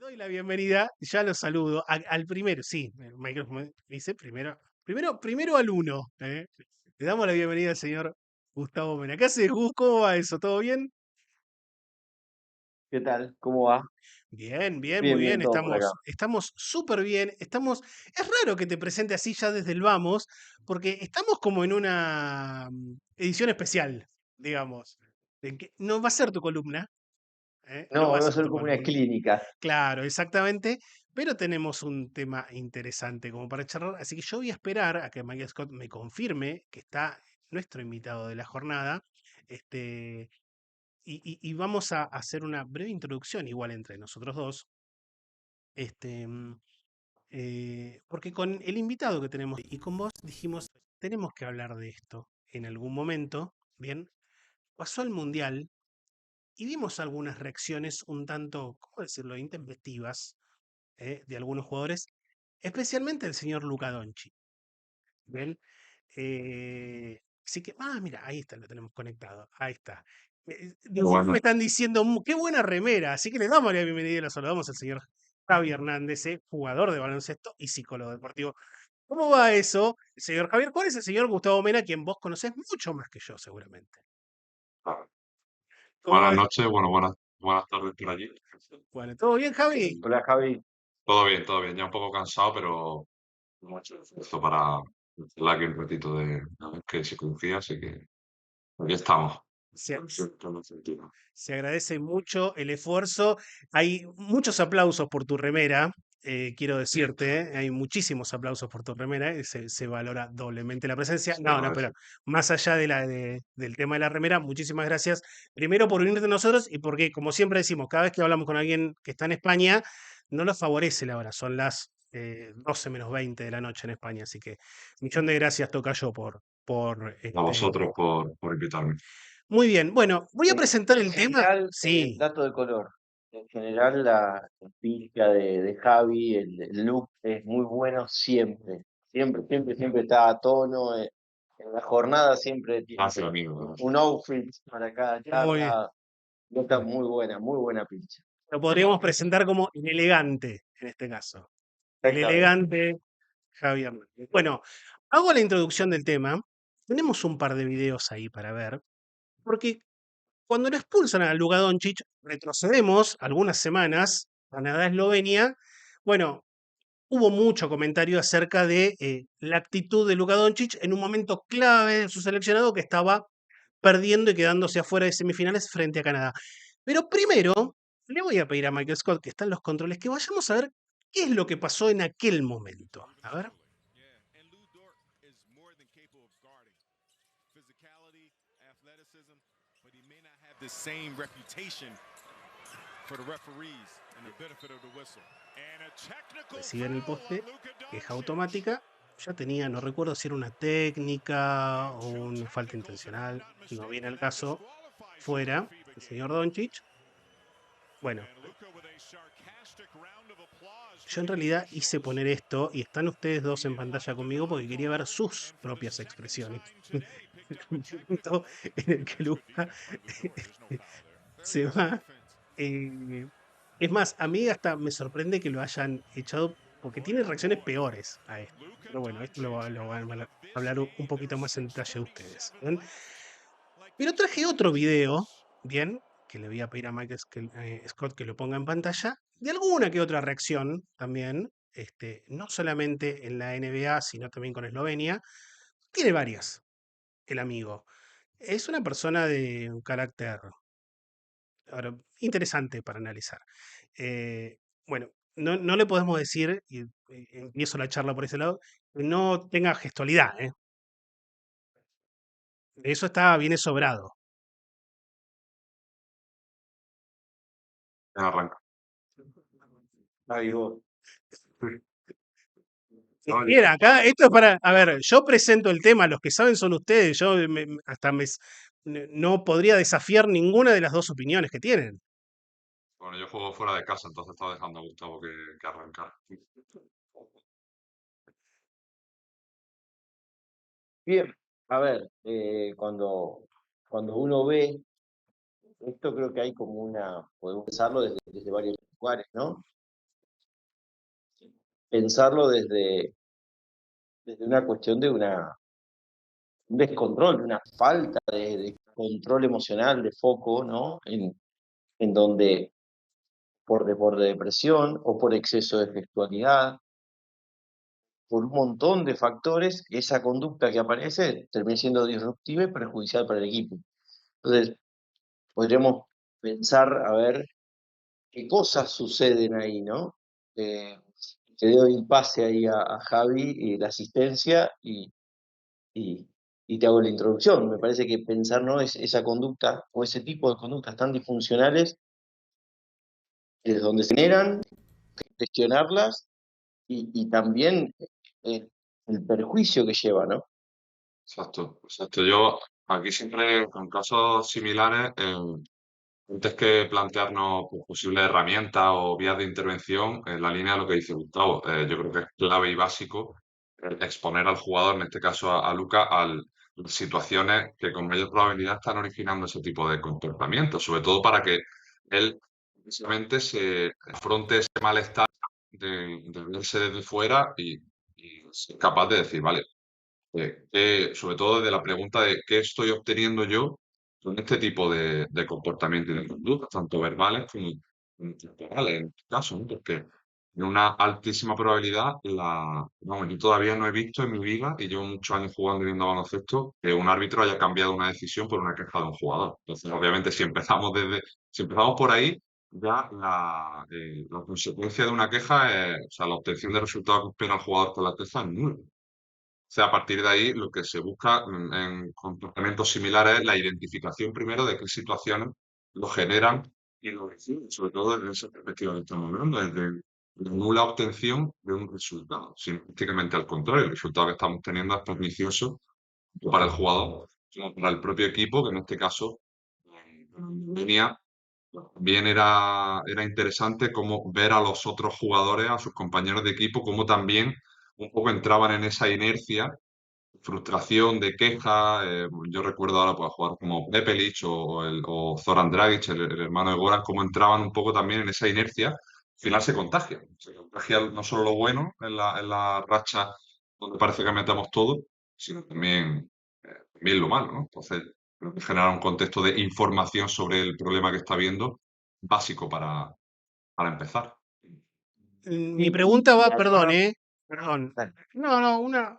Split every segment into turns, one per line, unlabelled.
doy la bienvenida, ya lo saludo al primero, sí, Michael me dice primero al uno, ¿eh? Le damos la bienvenida al señor Gustavo Mena. ¿Qué haces, Gus? ¿Cómo va eso? ¿Todo bien?
¿Qué tal? ¿Cómo va?
Bien, bien, muy
Bien,
bien.
bien, todo por acá.
Estamos súper bien. Es raro que te presente así ya desde el vamos, porque estamos como en una edición especial, digamos. No va a ser tu columna, ¿eh?
No,
No va a
va a
ser
ser
tu
como una
columna.
clínica.
Claro, exactamente. Pero tenemos un tema interesante como para charlar. Así que yo voy a esperar a que Michael Scott me confirme que está nuestro invitado de la jornada. Este, y vamos a hacer una breve introducción, igual entre nosotros dos. Este, porque con el invitado que tenemos y con vos dijimos, tenemos que hablar de esto en algún momento. Bien, pasó el Mundial y vimos algunas reacciones un tanto, ¿cómo decirlo?, intempestivas de algunos jugadores, especialmente el señor Luka Doncic. ¿Ven? Así que, mira, ahí está, lo tenemos conectado. Ahí está. De
Pero
afuera me
bueno,
están diciendo, qué buena remera. Así que le damos la bienvenida y lo saludamos al señor Javi Hernández, jugador de baloncesto y psicólogo deportivo. ¿Cómo va eso, señor Javier? ¿Cuál es el señor Gustavo Mena, quien vos conocés mucho más que yo, seguramente? ¿Cómo va
buenas
eso?
noches, buenas tardes por allí.
Bueno, ¿todo bien, Javi?
Hola, Javi.
Todo bien, ya un poco cansado, pero mucho esfuerzo para hacer aquí un ratito de a ver qué se confía, así que aquí estamos.
Se,
Todo sentido.
Se agradece mucho el esfuerzo. Hay muchos aplausos por tu remera, quiero decirte, hay muchísimos aplausos por tu remera, se valora doblemente la presencia.
Se
No, no, pero
agradece.
más allá del tema de la remera, muchísimas gracias. Primero por unirte a nosotros y porque, como siempre decimos, cada vez que hablamos con alguien que está en España, no nos favorece la hora, son las 12 menos 20 de la noche en España, así que millón de gracias, Tocayo, por
A vosotros por invitarme.
Muy bien, bueno, voy a
En,
presentar
en
el tema.
general,
Sí,
dato de color. En general, la pilcha de Javi, el look es muy bueno siempre. Siempre, siempre, siempre está a tono. En la jornada siempre tiene
Gracias, amigo.
un outfit para cada
muy bien.
charla. Está muy buena pilcha.
Lo podríamos presentar como el elegante, en este caso. El
Exactamente.
elegante Javier Hernández. Bueno, hago la introducción del tema. Tenemos un par de videos ahí para ver, porque cuando lo expulsan a Luka Doncic, retrocedemos algunas semanas, Canadá-Eslovenia. Bueno, hubo mucho comentario acerca de la actitud de Luka Doncic en un momento clave de su seleccionado que estaba perdiendo y quedándose afuera de semifinales frente a Canadá. Pero primero, le voy a pedir a Michael Scott, que está en los controles, que vayamos a ver qué es lo que pasó en aquel momento. A ver.
The same reputation for the referees and the benefit of the whistle. And a technical
Recibe en el
foul on
poste,
Luka
que es
Doncic.
automática. Ya tenía, no recuerdo si era una técnica
And
o
two
una falta
technicals, if I'm
intencional,
not
no viene
mistaken,
al
have
caso.
disqualified him from the
Fuera,
FIBA
el
game.
señor Doncic. Bueno,
And Luka with a sarcastic round of applause for
yo en
the
realidad hice
officials.
poner esto y están ustedes dos
We
en pantalla
elected to
conmigo
go
porque quería ver
home,
sus
and for the
propias
second
expresiones.
time today, picked
El
up a
momento
technical.
en el que
Nice good
Luca
defense by Lu Dort. There's no foul there. Very
se
nice
va.
defense.
Es más, a mí hasta me sorprende que lo hayan echado porque
Boy,
tiene
oh
reacciones
boy.
peores a esto.
Luka
Pero bueno, esto
Doncic
lo van
out
a
of this
hablar un
game at
poquito más en detalle ustedes.
6:27
¿Bien?
left. Like
Pero
this
traje otro
precious
video,
minutes.
bien, que le voy a pedir a Mike Scott que lo ponga en pantalla, de alguna que otra reacción también, no solamente en la NBA, sino también con Eslovenia. Tiene varias, el amigo. Es una persona de un carácter ahora, interesante para analizar. Bueno, no le podemos decir, y empiezo la charla por ese lado, que no tenga gestualidad, ¿eh? Eso viene sobrado.
Arranca.
Javi, vos.
Oye,
Mira, acá, esto es para, a ver, yo presento el tema, los que saben son ustedes, yo no podría desafiar ninguna de las dos opiniones que tienen.
bueno, yo juego fuera de casa, entonces estaba dejando a Gustavo que arrancara.
Bien, a ver, cuando uno ve esto, creo que hay como podemos pensarlo desde varios lugares, ¿no? pensarlo desde una cuestión de un descontrol, de una falta de control emocional, de foco, ¿no? En donde por depresión o por exceso de gestualidad, por un montón de factores, esa conducta que aparece termina siendo disruptiva y perjudicial para el equipo. Entonces, podríamos pensar a ver qué cosas suceden ahí, ¿no? Le doy el pase ahí a Javi y la asistencia y, y te hago la introducción. Me parece que pensar, ¿no? Esa conducta o ese tipo de conductas tan disfuncionales es donde se generan, gestionarlas y también eh, el perjuicio que lleva, ¿no?
Exacto, exacto. Yo aquí siempre, con casos similares, antes que plantearnos pues, posibles herramientas o vías de intervención, en la línea de lo que dice Gustavo, yo creo que es clave y básico exponer al jugador, en este caso a Luca, a situaciones que con mayor probabilidad están originando ese tipo de comportamientos, sobre todo para que él precisamente se afronte ese malestar de verse desde fuera y ser capaz de decir, vale, sobre todo de la pregunta de qué estoy obteniendo yo con este tipo de comportamientos y de conductas, tanto verbales como corporales, en este caso, ¿no? Porque en una altísima probabilidad, vamos, yo todavía no he visto en mi vida, y llevo muchos años jugando y viendo baloncesto, que un árbitro haya cambiado una decisión por una queja de un jugador. Entonces, obviamente, si empezamos por ahí, ya la consecuencia de una queja es, o sea, la obtención de resultados que espera el jugador con la queja es nula. O sea, a partir de ahí, lo que se busca en comportamientos similares es la identificación primero de qué situaciones lo generan y lo deciden, sobre todo desde esa perspectiva que estamos hablando, desde la nula obtención de un resultado, sino prácticamente al contrario, el resultado que estamos teniendo es pernicioso tanto para el jugador como para el propio equipo, que en este caso venía bien era interesante cómo ver a los otros jugadores, a sus compañeros de equipo, cómo también un poco entraban en esa inercia frustración, de queja. Yo recuerdo ahora pues, jugar como Prepelic o Zoran Dragic, el hermano de Goran, cómo entraban un poco también en esa inercia. Al final se contagia. Se contagia no solo lo bueno en la racha donde parece que metamos todo, sino también lo malo, ¿no? Entonces, creo que genera un contexto de información sobre el problema que está viendo básico para empezar.
Mi
Y
pregunta va, perdón,
acá,
perdón.
dale.
No, no, una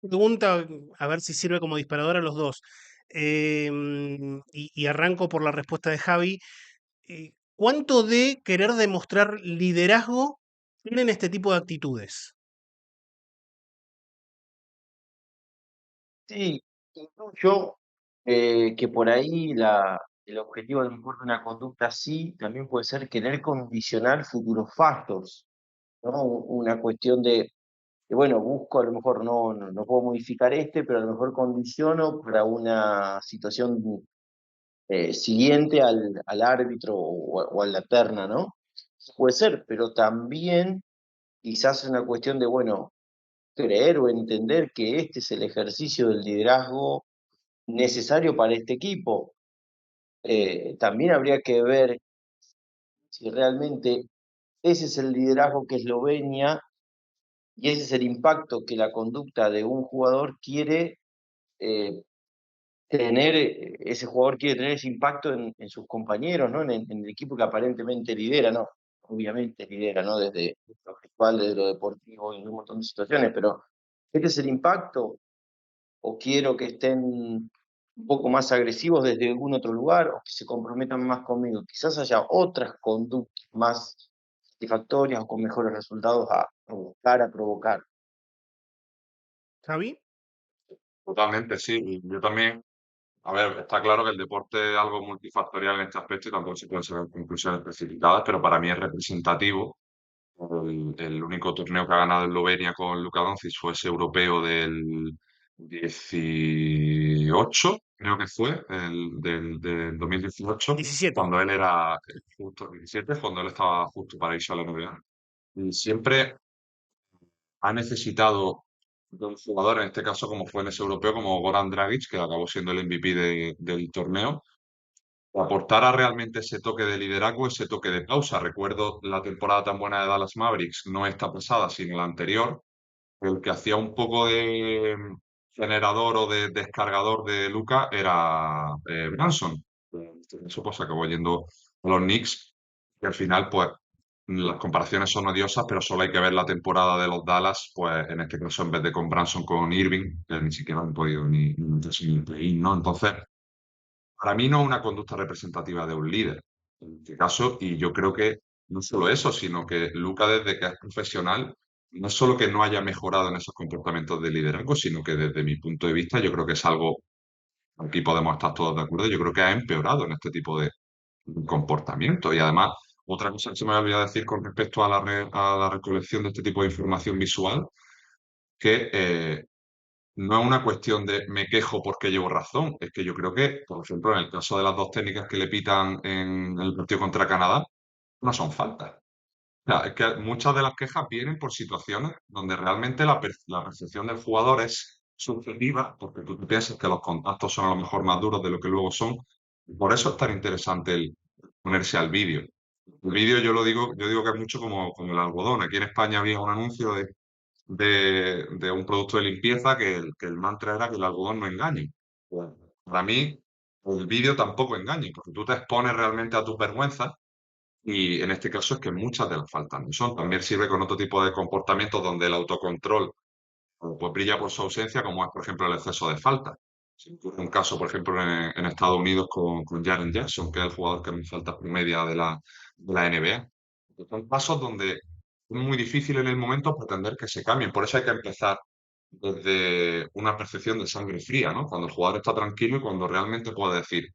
pregunta, a ver si sirve como disparador a los dos. Y arranco por la respuesta de Javi. ¿Cuánto de querer demostrar liderazgo tienen este tipo de actitudes?
Sí, incluyo que por ahí el objetivo a lo mejor de una conducta así también puede ser querer condicionar futuros factos, ¿no? Una cuestión bueno, busco, a lo mejor no puedo modificar pero a lo mejor condiciono para una situación siguiente al árbitro o a la terna, ¿no? Puede ser, pero también quizás es una cuestión de, bueno, creer o entender que este es el ejercicio del liderazgo necesario para este equipo. También habría que ver si realmente ese es el liderazgo que Eslovenia y ese es el impacto que la conducta de un jugador quiere eh, ese jugador quiere tener ese impacto en sus compañeros, ¿no? En el equipo que aparentemente lidera, ¿no? Obviamente lidera, ¿no? Desde lo sexual, desde lo deportivo y en un montón de situaciones, pero este es el impacto o quiero que estén un poco más agresivos desde algún otro lugar o que se comprometan más conmigo. Quizás haya otras conductas más satisfactorias o con mejores resultados a buscar, a provocar.
Javi.
Totalmente, sí. Y yo también. A ver, está claro que el deporte es algo multifactorial en este aspecto y tampoco se pueden sacar conclusiones precipitadas, pero para mí es representativo. El único torneo que ha ganado Eslovenia con Luka Doncic fue ese europeo del 18, creo que fue, del 2018,
17.
cuando él era justo 17, cuando él estaba justo para irse a la NBA. Y siempre ha necesitado de un jugador, en este caso como fue en ese europeo, como Goran Dragic, que acabó siendo el MVP del torneo, aportara realmente ese toque de liderazgo, ese toque de pausa. Recuerdo la temporada tan buena de Dallas Mavericks, no esta pasada, sino la anterior, el que hacía un poco de generador o de descargador de Luka era Branson. Eso pues acabó yendo a los Knicks, y al final, pues, las comparaciones son odiosas, pero solo hay que ver la temporada de los Dallas, pues en este caso, en vez de con Branson, con Irving, que ni siquiera han podido ni meterse en el play-in, ¿no? Entonces, para mí no es una conducta representativa de un líder, en este caso, y yo creo que no solo eso, sino que Luka, desde que es profesional, no es solo que no haya mejorado en esos comportamientos de liderazgo, sino que desde mi punto de vista yo creo que es algo, aquí podemos estar todos de acuerdo, yo creo que ha empeorado en este tipo de comportamiento. Y además, otra cosa que se me ha olvidado decir con respecto a a la recolección de este tipo de información visual, que no es una cuestión de me quejo porque llevo razón, es que yo creo que, por ejemplo, en el caso de las dos técnicas que le pitan en el partido contra Canadá, no son faltas. O sea, es que muchas de las quejas vienen por situaciones donde realmente la percepción del jugador es subjetiva, porque tú piensas que los contactos son a lo mejor más duros de lo que luego son. Por eso es tan interesante el ponerse al vídeo. El vídeo yo digo que es mucho como el algodón. Aquí en España había un anuncio de un producto de limpieza que el mantra era que el algodón no engañe. Pues, para mí, el vídeo tampoco engaña, porque tú te expones realmente a tus vergüenzas y en este caso es que muchas de las faltas no son. También sirve con otro tipo de comportamientos donde el autocontrol pues brilla por su ausencia, como es, por ejemplo, el exceso de faltas. Se ocurre un caso, por ejemplo, en Estados Unidos con Jaren Jackson, que es el jugador que más faltas promedia de la NBA. Son casos donde es muy difícil en el momento pretender que se cambien. Por eso hay que empezar desde una percepción de sangre fría, ¿no? Cuando el jugador está tranquilo y cuando realmente puede decir,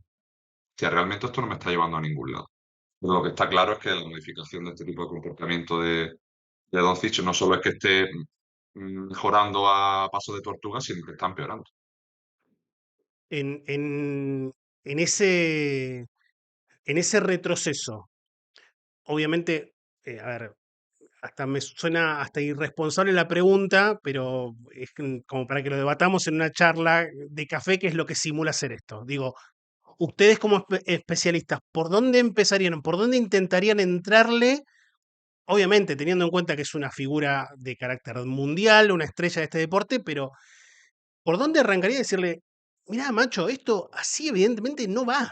que realmente esto no me está llevando a ningún lado. Pero lo que está claro es que la modificación de este tipo de comportamiento de Doncic no solo es que esté mejorando a paso de tortuga, sino que está empeorando.
En, en, en ese, en ese retroceso, obviamente, a ver, hasta me suena hasta irresponsable la pregunta, pero es como para que lo debatamos en una charla de café, qué es lo que simula hacer esto. Digo, ustedes como especialistas, ¿por dónde empezarían? ¿Por dónde intentarían entrarle? Obviamente, teniendo en cuenta que es una figura de carácter mundial, una estrella de este deporte, pero ¿por dónde arrancaría a decirle, mirá, macho, esto así evidentemente no va?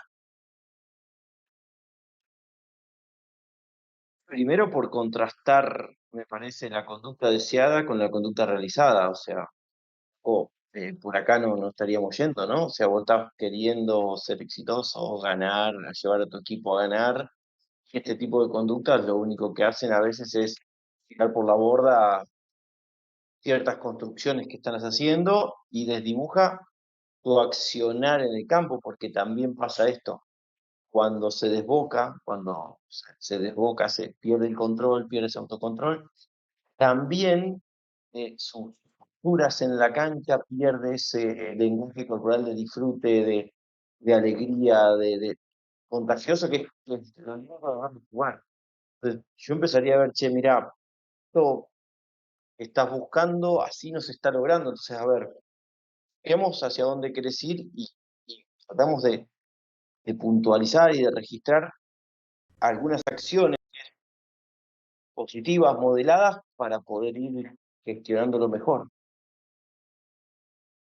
Primero por contrastar, me parece, la conducta deseada con la conducta realizada. O sea, por acá no estaríamos yendo, ¿no? O sea, vos estás queriendo ser exitoso, ganar, llevar a tu equipo a ganar. Y este tipo de conductas lo único que hacen a veces es tirar por la borda ciertas construcciones que estás haciendo y desdibuja tu accionar en el campo, porque también pasa esto. Cuando se desboca, cuando se desboca, se pierde el control, pierde ese autocontrol, también sus posturas en la cancha pierde ese lenguaje corporal de disfrute, de alegría, de contagioso que lo lleva a jugar. Entonces, yo empezaría a ver, che, mirá, esto que estás buscando, así no se está logrando. Entonces, a ver, vemos hacia dónde querés ir y tratamos de puntualizar y de registrar algunas acciones positivas, modeladas, para poder ir gestionándolo mejor.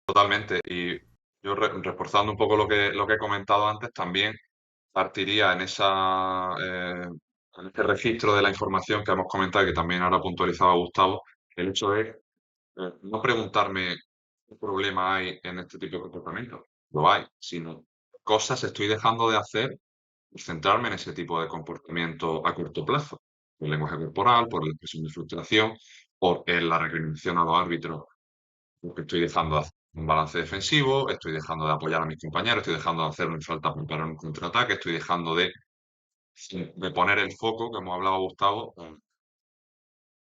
Totalmente. Y yo reforzando un poco lo que he comentado antes, también partiría en este registro de la información que hemos comentado y que también ahora puntualizaba Gustavo, el hecho de no preguntarme qué problema hay en este tipo de comportamiento. Lo hay, sino cosas estoy dejando de hacer y centrarme en ese tipo de comportamiento a corto plazo. Por el lenguaje corporal, por la expresión de frustración, por la recriminación a los árbitros, porque estoy dejando de hacer un balance defensivo, estoy dejando de apoyar a mis compañeros, estoy dejando de hacer una falta para un contraataque, estoy dejando de poner el foco, que hemos hablado Gustavo,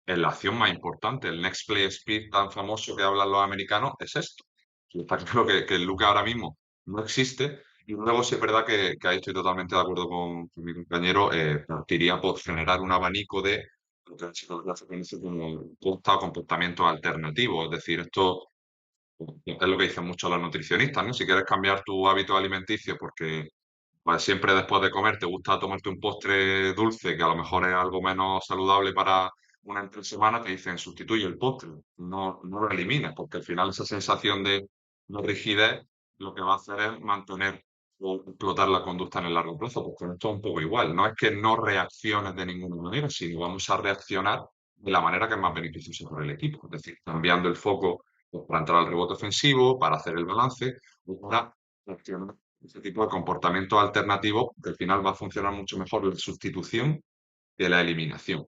en la acción más importante. El next play speed tan famoso que hablan los americanos es esto. Y está claro que el Luka ahora mismo no existe. Y luego sí es verdad que ahí estoy totalmente de acuerdo con mi compañero, partiría por generar un abanico de lo que se conoce como conducta o comportamientos alternativos. Es decir, esto es lo que dicen muchos los nutricionistas, ¿no? Si quieres cambiar tu hábito alimenticio porque Pues siempre después de comer te gusta tomarte un postre dulce, que a lo mejor es algo menos saludable para una entre semana, te dicen sustituye el postre, no lo elimines, porque al final esa sensación de rigidez lo que va a hacer es mantener o explotar la conducta en el largo plazo, porque con esto es un poco igual. No es que no reacciones de ninguna manera, sino vamos a reaccionar de la manera que es más beneficiosa para el equipo, es decir, cambiando el foco pues, para entrar al rebote ofensivo, para hacer el balance, o para reaccionar ese tipo de comportamiento alternativo que al final va a funcionar mucho mejor la sustitución que la eliminación.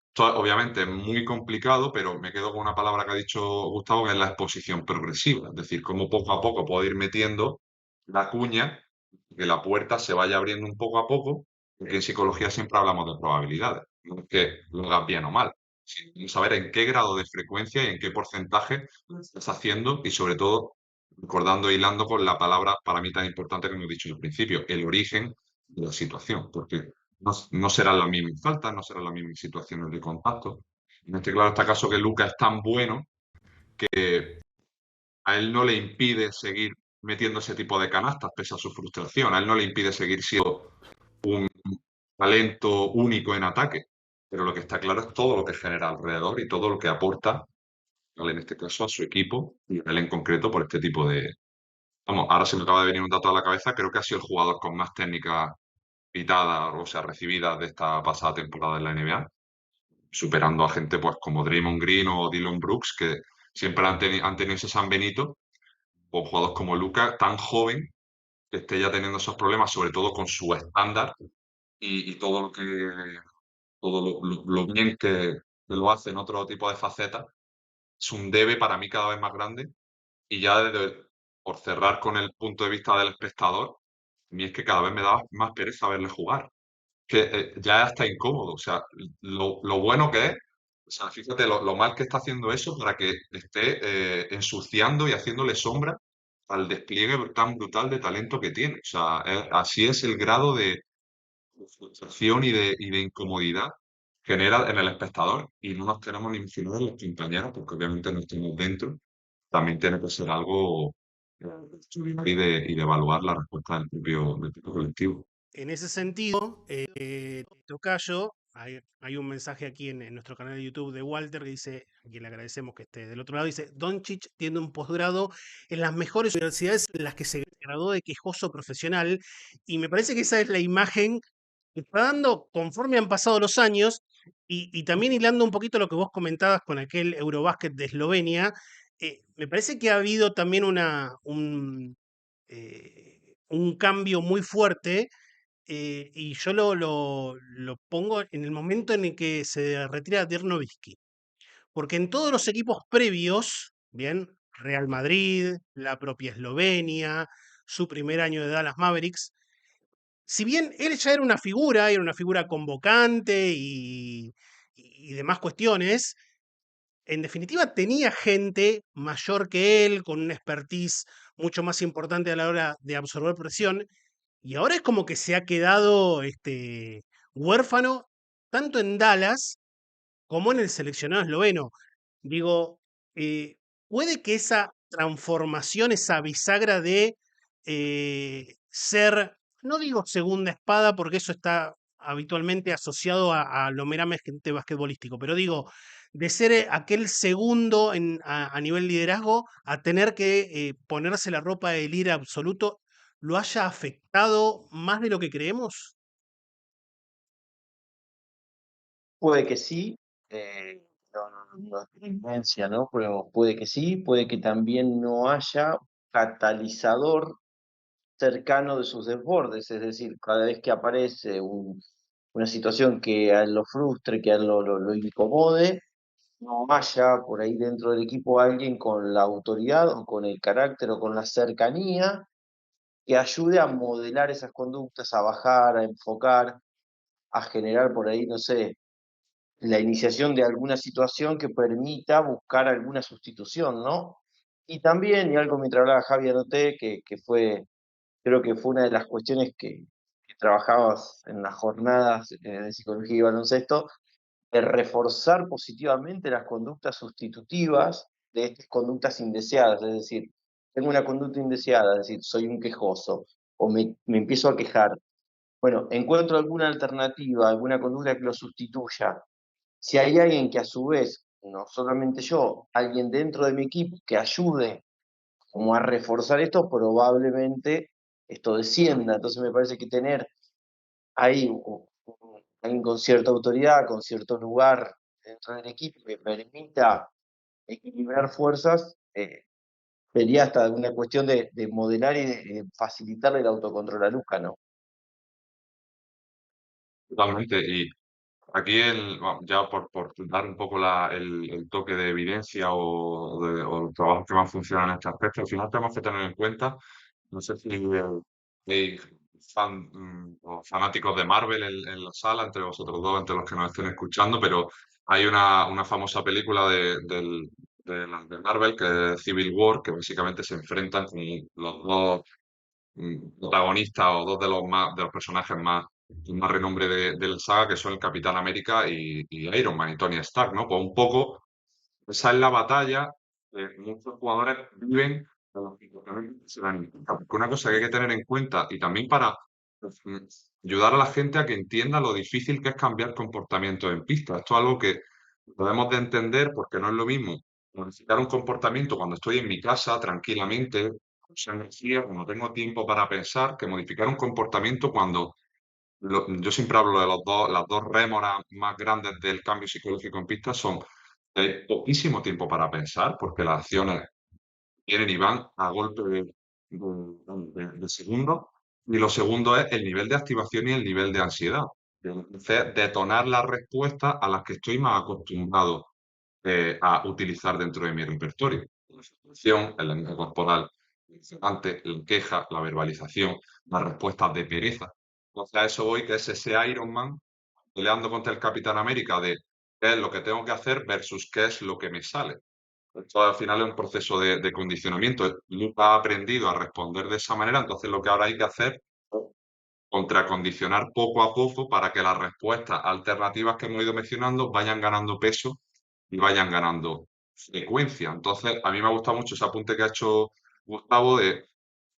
Esto obviamente es muy complicado, pero me quedo con una palabra que ha dicho Gustavo, que es la exposición progresiva, es decir, cómo poco a poco puedo ir metiendo la cuña, que la puerta se vaya abriendo un poco a poco, porque en psicología siempre hablamos de probabilidades, no es que lo hagas bien o mal, sino saber en qué grado de frecuencia y en qué porcentaje lo estás haciendo y sobre todo recordando, hilando con la palabra para mí tan importante que hemos dicho al principio, el origen de la situación, porque no serán las mismas faltas, no serán las mismas situaciones de contacto. En este claro está caso que Lucas es tan bueno que a él no le impide seguir metiendo ese tipo de canastas pese a su frustración, a él no le impide seguir siendo un talento único en ataque, pero lo que está claro es todo lo que genera alrededor y todo lo que aporta, ¿vale? En este caso a su equipo y a él en concreto por este tipo de... Vamos, ahora se me acaba de venir un dato a la cabeza, creo que ha sido el jugador con más técnicas pitadas, o sea, recibidas de esta pasada temporada en la NBA, superando a gente pues como Draymond Green o Dylan Brooks, que siempre han tenido ese San Benito, o jugadores como Luka, tan joven, que esté ya teniendo esos problemas, sobre todo con su estándar y todo lo que todo lo bien que lo hace en otro tipo de facetas, es un debe para mí cada vez más grande. Y ya por cerrar con el punto de vista del espectador, a mí es que cada vez me da más pereza verle jugar. Que ya es hasta incómodo. O sea, lo bueno que es, o sea, fíjate lo mal que está haciendo eso para que esté ensuciando y haciéndole sombra al despliegue tan brutal de talento que tiene. O sea, así es el grado de frustración y de incomodidad que genera en el espectador y no nos tenemos ni imaginar en los compañeros porque obviamente no estamos dentro. También tiene que ser algo de estudiar y de evaluar la respuesta del propio colectivo.
En ese sentido, Tocayo, hay un mensaje aquí en nuestro canal de YouTube de Walter que dice, a quien le agradecemos que esté del otro lado, dice, Doncic tiene un posgrado en las mejores universidades en las que se graduó de quejoso profesional, y me parece que esa es la imagen que está dando conforme han pasado los años, y también hilando un poquito lo que vos comentabas con aquel Eurobásquet de Eslovenia, me parece que ha habido también un cambio muy fuerte, y yo lo pongo en el momento en el que se retira Dirk Nowitzki. Porque en todos los equipos previos, bien, Real Madrid, la propia Eslovenia, su primer año de Dallas Mavericks, si bien él ya era una figura convocante y demás cuestiones, en definitiva tenía gente mayor que él, con una expertise mucho más importante a la hora de absorber presión, y ahora es como que se ha quedado huérfano, tanto en Dallas como en el seleccionado esloveno. Digo, eh, puede que esa transformación, esa bisagra de ser, no digo segunda espada, porque eso está habitualmente asociado a lo meramente basquetbolístico, pero digo, de ser aquel segundo a nivel liderazgo, a tener que ponerse la ropa de líder absoluto, lo haya afectado más de lo que creemos.
Puede que sí, no es tendencia, ¿no? Pero puede que sí, puede que también no haya catalizador cercano de sus desbordes, es decir, cada vez que aparece una situación que a él lo frustre, que a él lo incomode, no haya por ahí dentro del equipo alguien con la autoridad o con el carácter o con la cercanía que ayude a modelar esas conductas, a bajar, a enfocar, a generar por ahí, no sé, la iniciación de alguna situación que permita buscar alguna sustitución, ¿no? Y también, y algo mientras hablaba Javi anoté, creo que fue una de las cuestiones que trabajabas en las jornadas de psicología y baloncesto, de reforzar positivamente las conductas sustitutivas de estas conductas indeseadas. Es decir, tengo una conducta indeseada, es decir, soy un quejoso, o me empiezo a quejar, Bueno, encuentro alguna alternativa, alguna conducta que lo sustituya. Si hay alguien que a su vez, no solamente yo, alguien dentro de mi equipo que ayude como a reforzar esto, probablemente esto descienda. Entonces me parece que tener ahí alguien con cierta autoridad, con cierto lugar dentro del equipo que permita equilibrar fuerzas, sería hasta una cuestión de modelar y de facilitarle el autocontrol a Luca, ¿no?
Totalmente. Y aquí ya por dar un poco el toque de evidencia o el trabajo que más funciona en este aspecto, al final tenemos que tener en cuenta, no sé si hay o fanáticos de Marvel en la sala, entre vosotros dos, entre los que nos estén escuchando, pero hay una famosa película de Marvel que es Civil War, que básicamente se enfrentan con los dos protagonistas o dos de los personajes más renombre de la saga, que son el Capitán América y Iron Man y Tony Stark, ¿no? Pues un poco esa es la batalla que muchos jugadores viven con los comportamientos que se dan en pista. Porque una cosa que hay que tener en cuenta y también para pues, ayudar a la gente a que entienda lo difícil que es cambiar comportamiento en pista. Esto es algo que debemos de entender porque no es lo mismo modificar un comportamiento cuando estoy en mi casa tranquilamente, con energía, cuando tengo tiempo para pensar, que modificar un comportamiento cuando yo siempre hablo de las dos rémoras más grandes del cambio psicológico en pista son que hay poquísimo tiempo para pensar, porque las acciones vienen y van a golpe de segundos. Y lo segundo es el nivel de activación y el nivel de ansiedad. Entonces, detonar las respuestas a las que estoy más acostumbrado a utilizar dentro de mi repertorio. La situación, el lenguaje corporal, ante la queja, la verbalización, las respuestas de pereza. Entonces a eso voy, que es ese Iron Man peleando contra el Capitán América de qué es lo que tengo que hacer versus qué es lo que me sale. Esto al final es un proceso de condicionamiento. Luke ha aprendido a responder de esa manera, entonces lo que ahora hay que hacer es contracondicionar poco a poco para que las respuestas alternativas que hemos ido mencionando vayan ganando peso y vayan ganando frecuencia. Entonces, a mí me ha gustado mucho ese apunte que ha hecho Gustavo de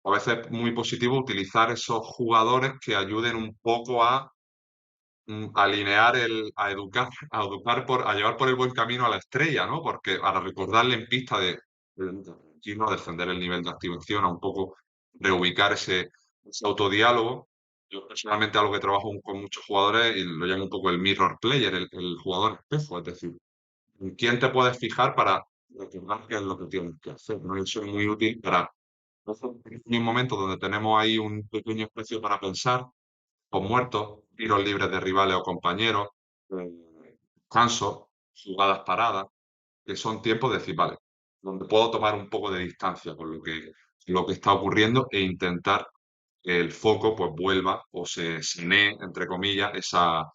a veces es muy positivo utilizar esos jugadores que ayuden un poco a alinear a llevar por el buen camino a la estrella, ¿no? Porque para recordarle en pista tranquilo, a defender el nivel de activación, a un poco reubicar ese autodiálogo. Yo personalmente algo que trabajo con muchos jugadores y lo llamo un poco el mirror player, el jugador espejo, es decir, en quién te puedes fijar para recordar qué es lo que tienes que hacer, ¿no? Y eso es muy útil para esos pequeños momentos donde tenemos ahí un pequeño espacio para pensar con muertos, tiros libres de rivales o compañeros, descansos, jugadas paradas, que son tiempos de decir, vale, donde puedo tomar un poco de distancia con lo que está ocurriendo e intentar que el foco pues vuelva o se sinee, entre comillas, esa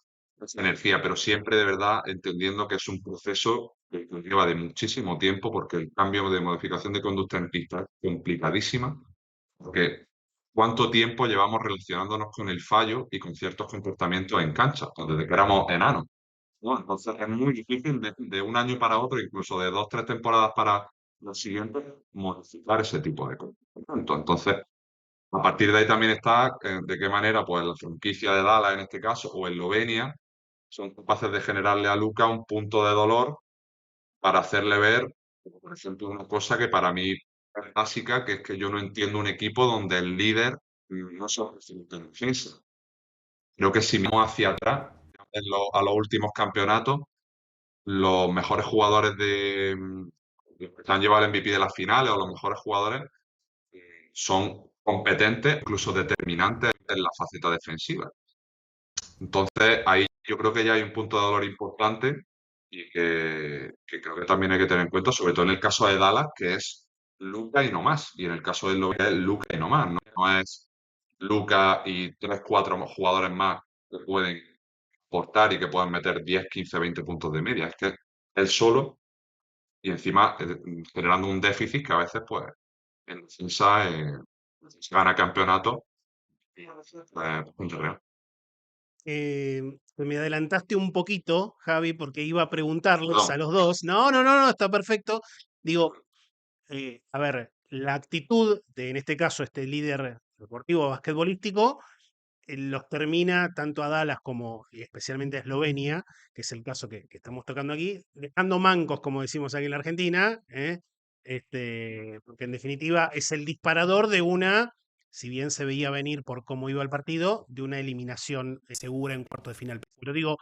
energía, pero siempre de verdad entendiendo que es un proceso que lleva de muchísimo tiempo porque el cambio de modificación de conducta en pista es complicadísima, porque cuánto tiempo llevamos relacionándonos con el fallo y con ciertos comportamientos en cancha, pues desde que éramos enanos, ¿no? Entonces es muy difícil de un año para otro, incluso de dos, tres temporadas para los siguientes, modificar ese tipo de comportamiento. Entonces, a partir de ahí también está de qué manera, pues la franquicia de Dallas en este caso, o Eslovenia, son capaces de generarle a Luka un punto de dolor para hacerle ver, por ejemplo, una cosa que para mí es básica, que es que yo no entiendo un equipo donde el líder no se representa en defensa. Creo que si miramos hacia atrás, a los últimos campeonatos, los mejores jugadores los que han llevado el MVP de las finales o los mejores jugadores son competentes, incluso determinantes en la faceta defensiva. Entonces, ahí yo creo que ya hay un punto de dolor importante y que creo que también hay que tener en cuenta, sobre todo en el caso de Dallas, que es Luka y no más. Y en el caso de Eslovenia es Luka y no más. No es Luka y tres, cuatro jugadores más que pueden aportar y que puedan meter 10, 15, 20 puntos de media. Es que él solo y encima generando un déficit que a veces, pues, en defensa se gana campeonato y a veces, pues, punto real.
Me adelantaste un poquito, Javi, porque iba a preguntarles
Perdón.
a los dos. No, no, no, no, está perfecto. Digo, a ver, la actitud de, en este caso, este líder deportivo basquetbolístico los termina tanto a Dallas como y especialmente a Eslovenia, que es el caso que estamos tocando aquí, dejando mancos, como decimos aquí en la Argentina, porque en definitiva es el disparador de una, si bien se veía venir por cómo iba el partido, de una eliminación segura en cuarto de final. Pero digo,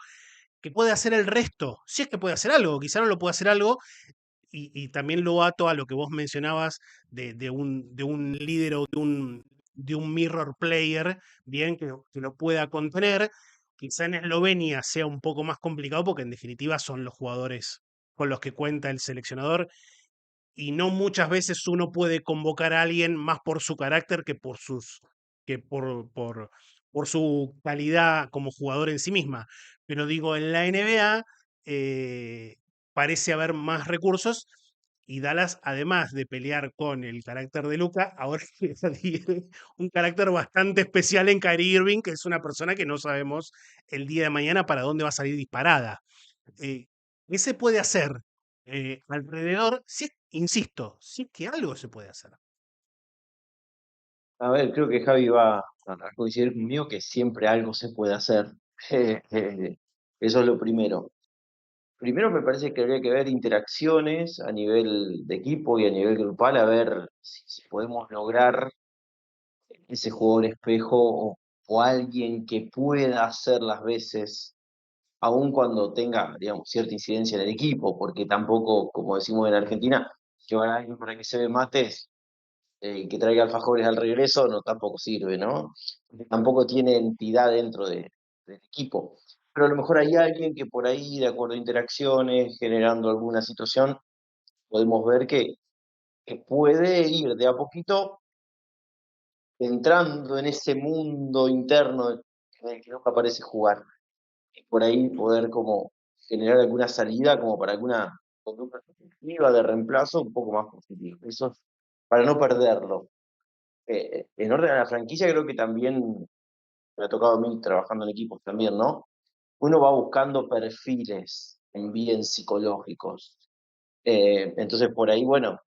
que puede hacer el resto, si es que puede hacer algo, quizá no lo puede hacer algo, y también lo ato a lo que vos mencionabas de un líder o de un mirror player, bien, que lo pueda contener. Quizá en Eslovenia sea un poco más complicado porque en definitiva son los jugadores con los que cuenta el seleccionador y no muchas veces uno puede convocar a alguien más por su carácter que por sus que por su calidad como jugador en sí misma. Pero digo, en la NBA parece haber más recursos y Dallas, además de pelear con el carácter de Luka, ahora tiene un carácter bastante especial en Kyrie Irving, que es una persona que no sabemos el día de mañana para dónde va a salir disparada. Eh, ¿Qué se puede hacer alrededor? Si, insisto, si es que algo se puede hacer.
A ver, creo que Javi va a coincidir conmigo que siempre algo se puede hacer. Eso es lo primero. Primero me parece que habría que ver interacciones a nivel de equipo y a nivel grupal, a ver si podemos lograr ese jugador espejo o alguien que pueda hacer las veces, aun cuando tenga, digamos, cierta incidencia en el equipo, porque tampoco, como decimos en Argentina, llevar a alguien para que se ve mates que traiga alfajores al regreso, no, tampoco sirve, ¿no? Porque tampoco tiene entidad dentro del equipo. Pero a lo mejor hay alguien que por ahí, de acuerdo a interacciones, generando alguna situación, podemos ver que puede ir de a poquito entrando en ese mundo interno en el que nunca parece jugar. Y por ahí poder como generar alguna salida como para alguna conducta efectiva de reemplazo un poco más positiva. Eso es para no perderlo. En orden a la franquicia, creo que también me ha tocado a mí trabajando en equipos también, ¿no? Uno va buscando perfiles en bien psicológicos. Entonces, por ahí, bueno,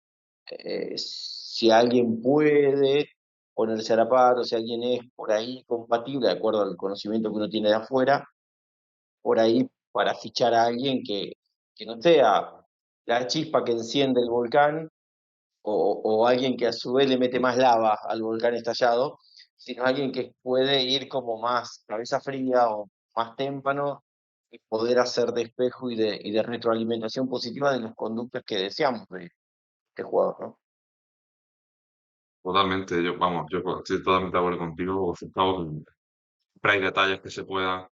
si alguien puede ponerse a la par o si alguien es por ahí compatible, de acuerdo al conocimiento que uno tiene de afuera, por ahí para fichar a alguien que no sea la chispa que enciende el volcán o alguien que a su vez le mete más lava al volcán estallado, sino alguien que puede ir como más cabeza fría o más témpano y poder hacer de espejo y de retroalimentación positiva de las conductas que deseamos de este jugador, ¿no?
Totalmente, yo estoy totalmente de acuerdo contigo, Gustavo, que siempre hay detalles que se puedan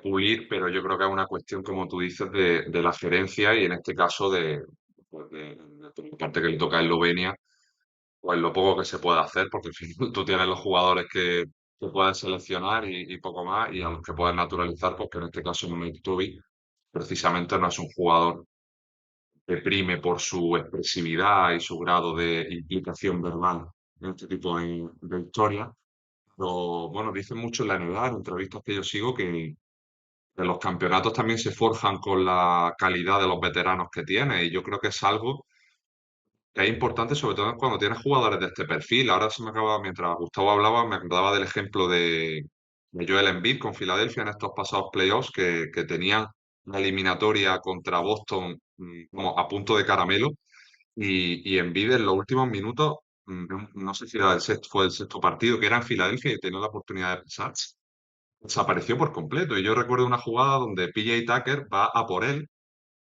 pulir, pero yo creo que es una cuestión, como tú dices, de la gerencia y en este caso pues de la parte que le toca a Eslovenia, pues lo poco que se puede hacer, porque al final tú tienes los jugadores que puedes seleccionar y poco más, y a los que puedes naturalizar, porque en este caso Mehmet precisamente no es un jugador que prime por su expresividad y su grado de implicación verbal en este tipo de historias. Pero bueno, dicen mucho en la NBA, en entrevistas que yo sigo, que los campeonatos también se forjan con la calidad de los veteranos que tiene, y yo creo que es algo que es importante, sobre todo cuando tienes jugadores de este perfil. Ahora se me acaba, mientras Gustavo hablaba, me acordaba del ejemplo de Joel Embiid con Filadelfia en estos pasados playoffs que tenían una eliminatoria contra Boston como a punto de caramelo y Embiid en los últimos minutos, no sé si era fue el sexto partido, que era en Filadelfia y tenía la oportunidad de pasar, desapareció por completo. Y yo recuerdo una jugada donde PJ Tucker va a por él,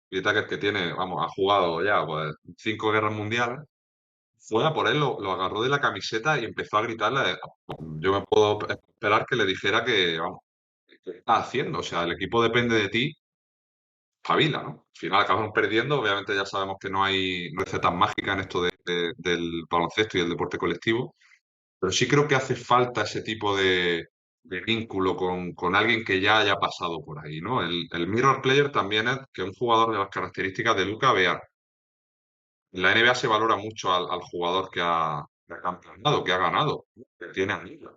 PJ Tucker que tiene, vamos, ha jugado ya pues, 5 guerras mundiales, fue a por él, lo agarró de la camiseta y empezó a gritarle. Yo me puedo esperar que le dijera que, vamos, ¿qué está haciendo? O sea, el equipo depende de ti, espabila, ¿no? Al final acabaron perdiendo, obviamente ya sabemos que no hay recetas mágicas en esto del baloncesto y el deporte colectivo, pero sí creo que hace falta ese tipo de vínculo con alguien que ya haya pasado por ahí, ¿no? El mirror player también es que un jugador de las características de Luka vea. En la NBA se valora mucho al jugador que ha campeonado, que ha ganado, que tiene anillos,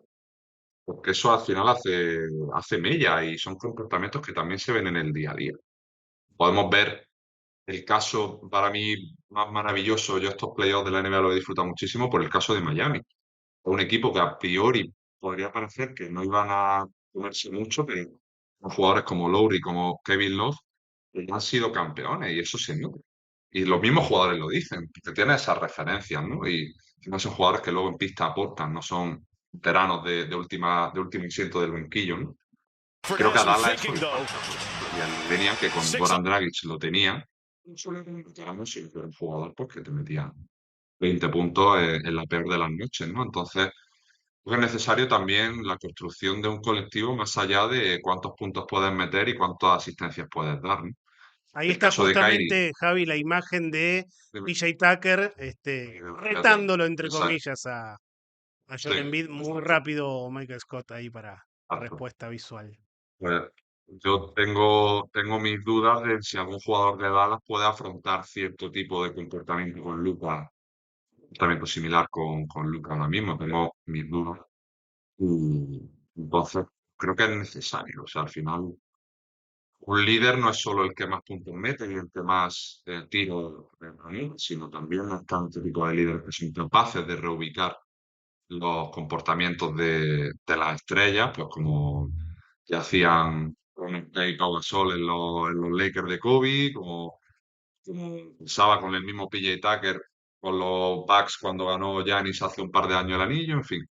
porque eso al final hace mella y son comportamientos que también se ven en el día a día. Podemos ver el caso para mí más maravilloso, yo estos playoffs de la NBA lo he disfrutado muchísimo por el caso de Miami. Es un equipo que a priori podría parecer que no iban a comerse mucho, pero los jugadores como Lowry, como Kevin Love, ya han sido campeones y eso se nota. Y los mismos jugadores lo dicen, que tienen esas referencias, ¿no? Y no son jugadores que luego en pista aportan, no son veteranos de último asiento del banquillo, ¿no?
For
Creo que a
some
Dallas eso
thinking,
le
though.
falta, por ejemplo. Y a Slovenia, que con
Six
Goran Dragic lo tenía, solo era un veterano, sí, pero un jugador pues, que te metía 20 puntos en la peor de las noches, ¿no? Entonces, creo que es necesario también la construcción de un colectivo más allá de cuántos puntos puedes meter y cuántas asistencias puedes dar, ¿no?
Ahí
El
está
caso de Kyrie,
justamente, Javi, la imagen de
dime,
PJ Tucker,
fíjate,
retándolo, entre
esa-
comillas, a
sí,
Joel Embiid. Muy
exacto,
rápido Michael Scott ahí para la
exacto.
respuesta visual.
Pues, yo tengo mis dudas de si algún jugador de Dallas puede afrontar cierto tipo de comportamiento con Luka, comportamiento similar con Luka ahora mismo. Tengo mis dudas. Y entonces, creo que es necesario. O sea, al final, un líder no es solo el que más puntos mete y el que más tiro anota, sino también están este tipo de líderes que son capaces de reubicar los comportamientos de las estrellas, pues como que hacían con Clay Pau Gasol en los Lakers de Kobe, como usaba con el mismo PJ Tucker con los Bucks cuando ganó Giannis hace un par de años el anillo, en fin,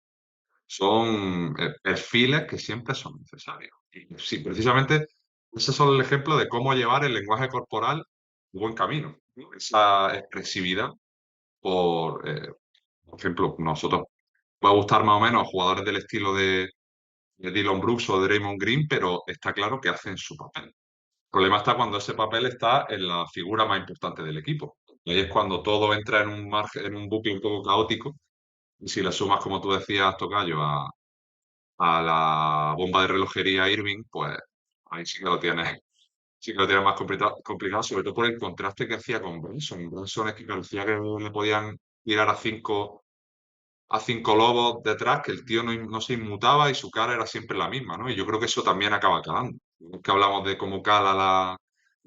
son perfiles que siempre son necesarios. Y sí, precisamente ese es solo el ejemplo de cómo llevar el lenguaje corporal un buen camino, ¿no? Esa expresividad por ejemplo, nosotros puede gustar más o menos jugadores del estilo de Dillon Brooks o de Draymond Green, pero está claro que hacen su papel. El problema está cuando ese papel está en la figura más importante del equipo. Y ahí es cuando todo entra en un margen, en un bucle un poco caótico. Y si le sumas, como tú decías, Tocayo, a la bomba de relojería Irving, pues ahí sí que lo tienes más complicado, sobre todo por el contraste que hacía con Bronson. Bronson es que parecía que le podían tirar a cinco lobos detrás, que el tío no se inmutaba y su cara era siempre la misma, ¿no? Y yo creo que eso también acaba calando. Es que hablamos de cómo cala la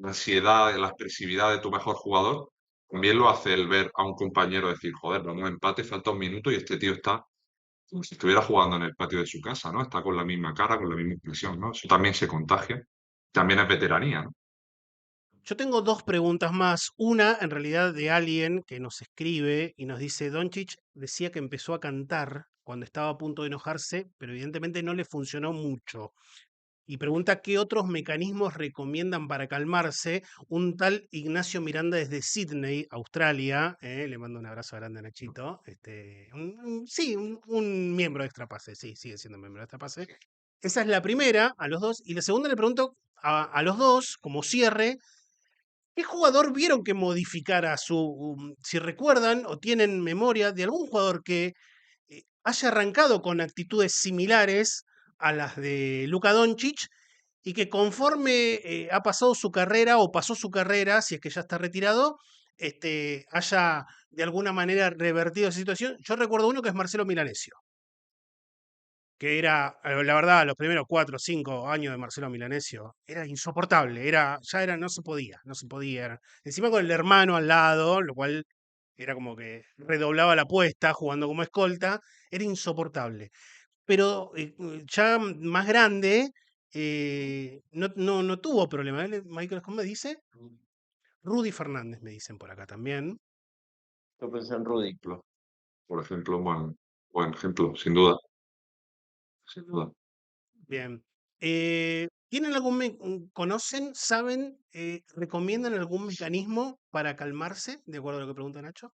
ansiedad, la expresividad de tu mejor jugador, también lo hace el ver a un compañero decir, joder, vamos a empate, falta un minuto y este tío está como si estuviera jugando en el patio de su casa, ¿no? Está con la misma cara, con la misma expresión, ¿no? Eso también se contagia. También es veteranía, ¿no?
Yo tengo dos preguntas más. Una, en realidad, de alguien que nos escribe y nos dice, Doncic decía que empezó a cantar cuando estaba a punto de enojarse, pero evidentemente no le funcionó mucho. Y pregunta qué otros mecanismos recomiendan para calmarse. Un tal Ignacio Miranda desde Sydney, Australia. Le mando un abrazo grande a Nachito. Sí, un miembro de Extra Pase. Sí, sigue siendo miembro de Extra Pase. Esa es la primera a los dos. Y la segunda le pregunto a los dos, como cierre, ¿qué jugador vieron que modificara si recuerdan o tienen memoria de algún jugador que haya arrancado con actitudes similares a las de Luka Doncic y que conforme ha pasado su carrera o pasó su carrera, si es que ya está retirado, haya de alguna manera revertido esa situación? Yo recuerdo uno que es Marcelo Milanesio, que era, la verdad, los primeros 4 o 5 años de Marcelo Milanesio, era insoportable, no se podía, no se podía. Encima con el hermano al lado, lo cual era como que redoblaba la apuesta jugando como escolta, era insoportable. Pero ya más grande, no tuvo problema. Michael, ¿cómo me dice? Rudy Fernández, me dicen por acá también.
Yo pensé en Rudy.
Por ejemplo, buen ejemplo, sin duda. Sin duda.
Bien. ¿Tienen conocen, saben, recomiendan algún mecanismo para calmarse, de acuerdo a lo que pregunta Nacho?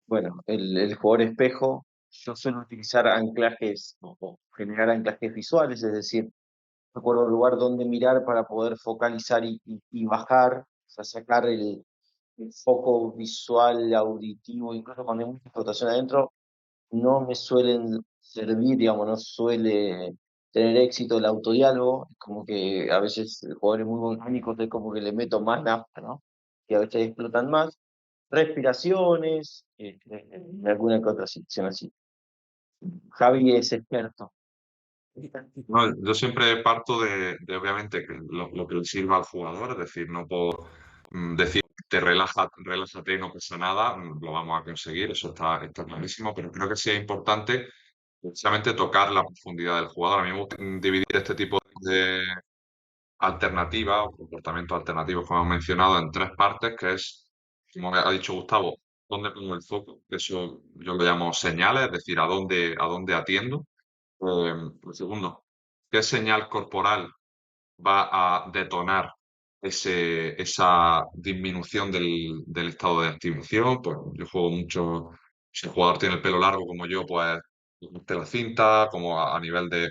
Bueno, el jugador espejo, yo suelo utilizar anclajes o generar anclajes visuales, es decir, recuerdo un lugar donde mirar para poder focalizar y bajar, o sea, sacar el foco visual, auditivo, incluso cuando hay mucha explotación adentro, no me suelen servir, digamos, no suele tener éxito el autodiálogo, es como que a veces jugadores muy volcánicos es como que le meto más nafta, ¿no? Que a veces explotan más. Respiraciones, y alguna que otra situación así. Javi es experto.
No, yo siempre parto de, obviamente, que lo que le sirva al jugador, es decir, no por decir te relájate, no pasa nada, lo vamos a conseguir, eso está clarísimo, pero creo que sí es importante precisamente tocar la profundidad del jugador. A mí me gusta dividir este tipo de alternativas o comportamientos alternativos, como hemos mencionado, en tres partes, que es, como ha dicho Gustavo, dónde pongo el foco, eso yo lo llamo señales, es decir, a dónde atiendo. El segundo, qué señal corporal va a detonar esa disminución del estado de activación. Pues yo juego mucho, si el jugador tiene el pelo largo como yo, pues de la cinta, como a nivel de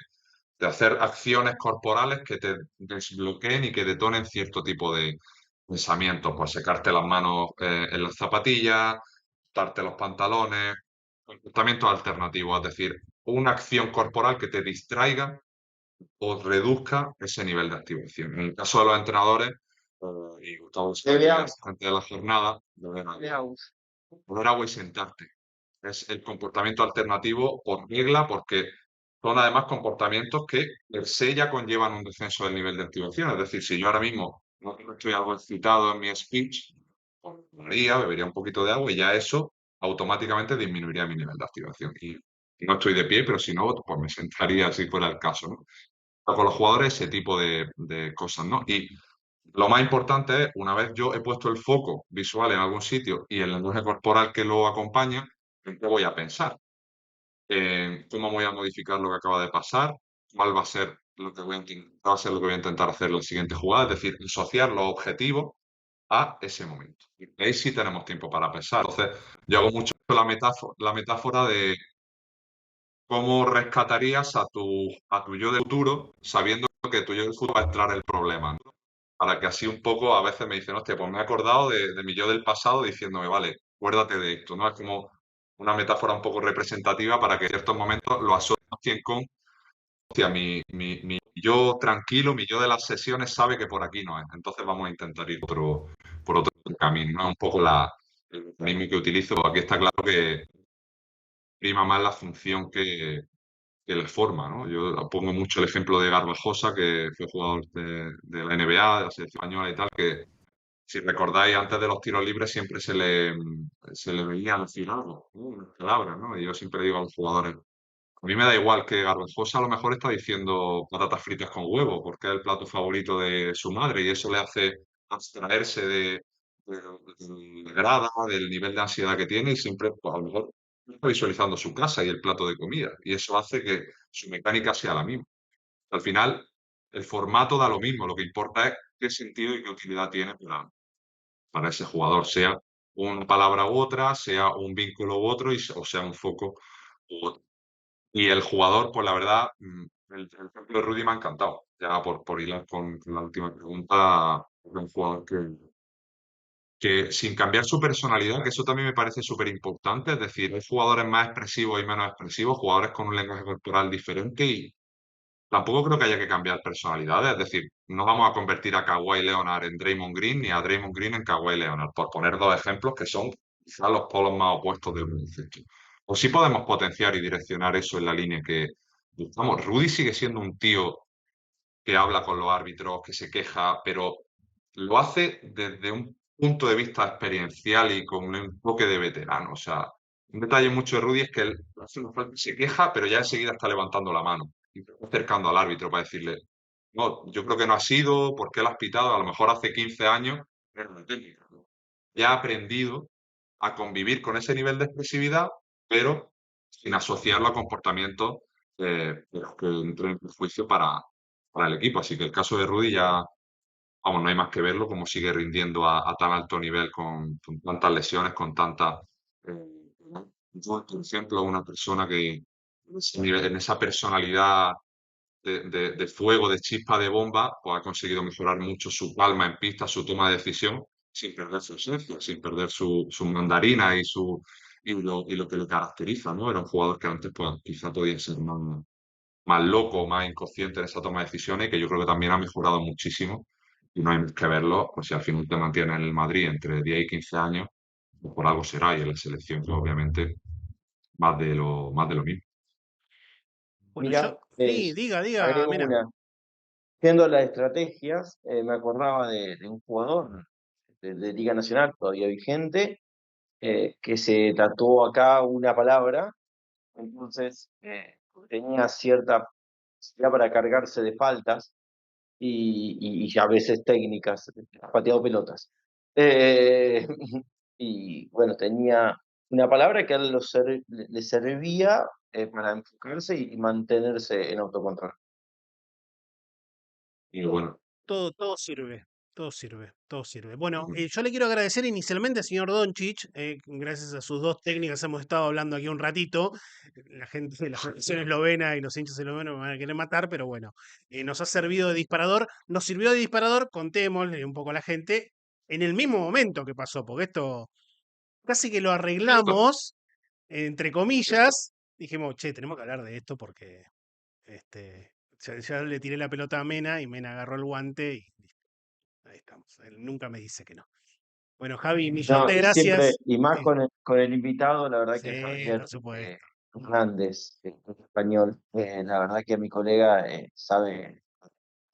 hacer acciones corporales que te desbloqueen y que detonen cierto tipo de pensamientos, pues secarte las manos en las zapatillas, darte los pantalones, comportamientos alternativos, es decir, una acción corporal que te distraiga o reduzca ese nivel de activación. En el caso de los entrenadores, y Gustavo está aquí
Veamos,
antes de la jornada,
veamos.
beber agua y sentarte. Es el comportamiento alternativo por regla, porque son además comportamientos que per se ya conllevan un descenso del nivel de activación. Es decir, si yo ahora mismo no estoy algo excitado en mi speech, pues bebería un poquito de agua y ya eso automáticamente disminuiría mi nivel de activación. Y no estoy de pie, pero si no, pues me sentaría si fuera el caso, ¿no? Con los jugadores ese tipo de cosas, ¿no? Y lo más importante es, una vez yo he puesto el foco visual en algún sitio y el lenguaje corporal que lo acompaña, ¿en qué voy a pensar? En cómo voy a modificar lo que acaba de pasar, cuál va a ser lo que va a ser lo que voy a intentar hacer en la siguiente jugada, es decir, asociar los objetivos a ese momento. Y ahí sí tenemos tiempo para pensar. Entonces, yo hago mucho la metáfora de cómo rescatarías a tu yo del futuro sabiendo que tu yo del futuro va a entrar el problema, ¿no? Para que así un poco a veces me dicen, hostia, pues me he acordado de mi yo del pasado diciéndome, vale, acuérdate de esto, ¿no? Es como una metáfora un poco representativa para que en ciertos momentos lo asocien con, hostia, mi yo tranquilo, mi yo de las sesiones sabe que por aquí no es. Entonces vamos a intentar ir por otro camino, ¿no? Un poco el mecanismo que utilizo. Aquí está claro que prima más la función que la forma, ¿no? Yo pongo mucho el ejemplo de Garbajosa, que fue jugador de la NBA, de la selección española y tal, que si recordáis, antes de los tiros libres siempre se le veía decir algo, ¿no? Unas palabras, ¿no? Y yo siempre digo a los jugadores, a mí me da igual que Garbajosa a lo mejor está diciendo patatas fritas con huevo, porque es el plato favorito de su madre y eso le hace abstraerse de grada, del nivel de ansiedad que tiene y siempre, pues a lo mejor está visualizando su casa y el plato de comida y eso hace que su mecánica sea la misma. Al final, el formato da lo mismo, lo que importa es qué sentido y qué utilidad tiene para ese jugador, sea una palabra u otra, sea un vínculo u otro, o sea un foco u otro. Y el jugador, pues la verdad, el ejemplo de Rudy me ha encantado. Ya por hilar con la última pregunta, es un jugador que sin cambiar su personalidad, que eso también me parece súper importante, es decir, hay jugadores más expresivos y menos expresivos, jugadores con un lenguaje corporal diferente y tampoco creo que haya que cambiar personalidades, es decir, no vamos a convertir a Kawhi Leonard en Draymond Green ni a Draymond Green en Kawhi Leonard, por poner dos ejemplos que son quizás los polos más opuestos del baloncesto. O sí podemos potenciar y direccionar eso en la línea que buscamos. Rudy sigue siendo un tío que habla con los árbitros, que se queja, pero lo hace desde un punto de vista experiencial y con un enfoque de veterano. O sea, un detalle mucho de Rudy es que él hace una falta y se queja, pero ya enseguida está levantando la mano y está acercando al árbitro para decirle, no, yo creo que no ha sido, ¿por qué lo has pitado? A lo mejor hace 15 años era una técnica, ¿no? Ya ha aprendido a convivir con ese nivel de expresividad, pero sin asociarlo a comportamientos que entren en juicio para el equipo. Así que el caso de Rudy ya, vamos, no hay más que verlo, como sigue rindiendo a tan alto nivel con tantas lesiones, con tantas... yo, por ejemplo, una persona que en esa personalidad de fuego, de chispa, de bomba, pues ha conseguido mejorar mucho su calma en pista, su toma de decisión, sin perder su esencia, sin perder su mandarina y lo que le caracteriza, ¿no? Era un jugador que antes pues, quizá podía ser más loco, más inconsciente en esa toma de decisiones, que yo creo que también ha mejorado muchísimo. Y no hay que verlo, pues si al final te mantiene en el Madrid entre 10 y 15 años, pues por algo será, y en la selección, pues, obviamente, más de lo mismo.
Bueno,
Mira,
yo, sí, diga,
agrego
Mena.
una. Viendo las estrategias, me acordaba de un jugador de Liga Nacional, todavía vigente, que se tatuó acá una palabra. Entonces, tenía cierta capacidad para cargarse de faltas y a veces técnicas, ha pateado pelotas. Eh, y bueno, tenía una palabra que a él le servía para enfocarse y mantenerse en autocontrol.
Y bueno,
Todo sirve, todo sirve, todo sirve. Bueno, yo le quiero agradecer inicialmente al señor Doncic, gracias a sus dos técnicas hemos estado hablando aquí un ratito. La gente de la selección eslovena y los hinchas eslovenos me van a querer matar, pero bueno, nos ha servido de disparador. Nos sirvió de disparador, contémosle un poco a la gente, en el mismo momento que pasó, porque esto casi que lo arreglamos, entre comillas. Dijimos, che, tenemos que hablar de esto porque ya le tiré la pelota a Mena y Mena agarró el guante y listo. Ahí estamos. Él nunca me dice que no. Bueno, Javi, millón
No,
de
y siempre,
gracias.
y más
Sí,
con el invitado, la verdad que
sí,
Javier
por supuesto.
Hernández, es español, la verdad que mi colega sabe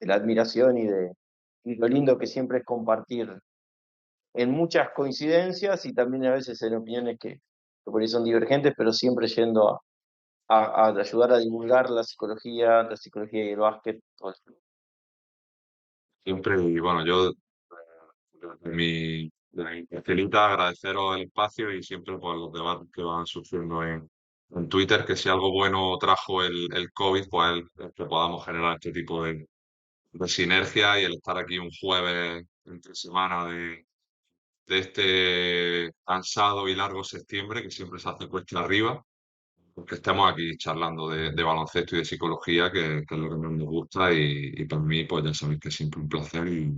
de la admiración y lo lindo que siempre es compartir en muchas coincidencias y también a veces en opiniones que por ahí son divergentes, pero siempre yendo a ayudar a divulgar la psicología y el básquet. Todo eso.
siempre, y bueno, yo de mi facilita agradeceros el espacio y siempre pues, los debates que van surgiendo en Twitter, que si algo bueno trajo el COVID, pues que podamos generar este tipo de sinergia y el estar aquí un jueves entre semana de este cansado y largo septiembre, que siempre se hace cuesta arriba, porque estemos aquí charlando de baloncesto y de psicología, que es lo que más nos gusta y para mí, pues ya sabéis que es siempre un placer y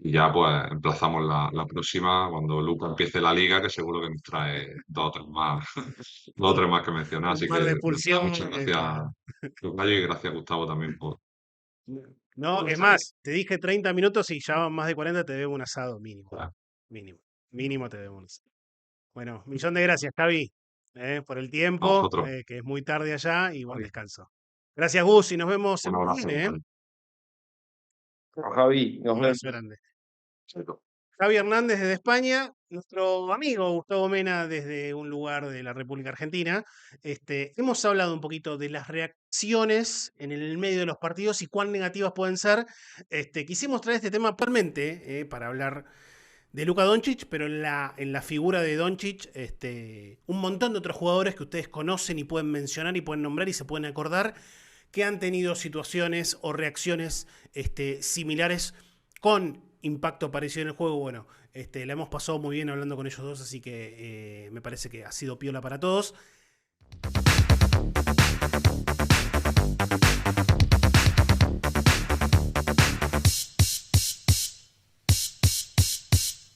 ya pues emplazamos la próxima cuando Luca empiece la liga, que seguro que nos trae dos o tres más, dos o tres más que mencionar.
Un
Así
mar
que
de
nada,
expulsión.
muchas gracias, Tocayo, y gracias Gustavo también
No, es más, te dije 30 minutos y ya van más de 40, te debo un asado mínimo.
por
Mínimo. Mínimo te debo un asado. Bueno, millón de gracias, Javi, por el
a
tiempo,
vosotros.
que es muy tarde allá y buen descanso. Gracias, Gus, y nos vemos
Un
el
abrazo.
viene, ¿eh?
Javi, nos
Un
vemos.
abrazo grande.
Chaito.
Javi Hernández desde España, nuestro amigo Gustavo Mena desde un lugar de la República Argentina. Hemos hablado un poquito de las reacciones en el medio de los partidos y cuán negativas pueden ser. Quisimos traer este tema actualmente para hablar de Luka Doncic, pero en la figura de Doncic, un montón de otros jugadores que ustedes conocen y pueden mencionar y pueden nombrar y se pueden acordar que han tenido situaciones o reacciones similares con impacto parecido en el juego. Bueno, la hemos pasado muy bien hablando con ellos dos, así que me parece que ha sido piola para todos.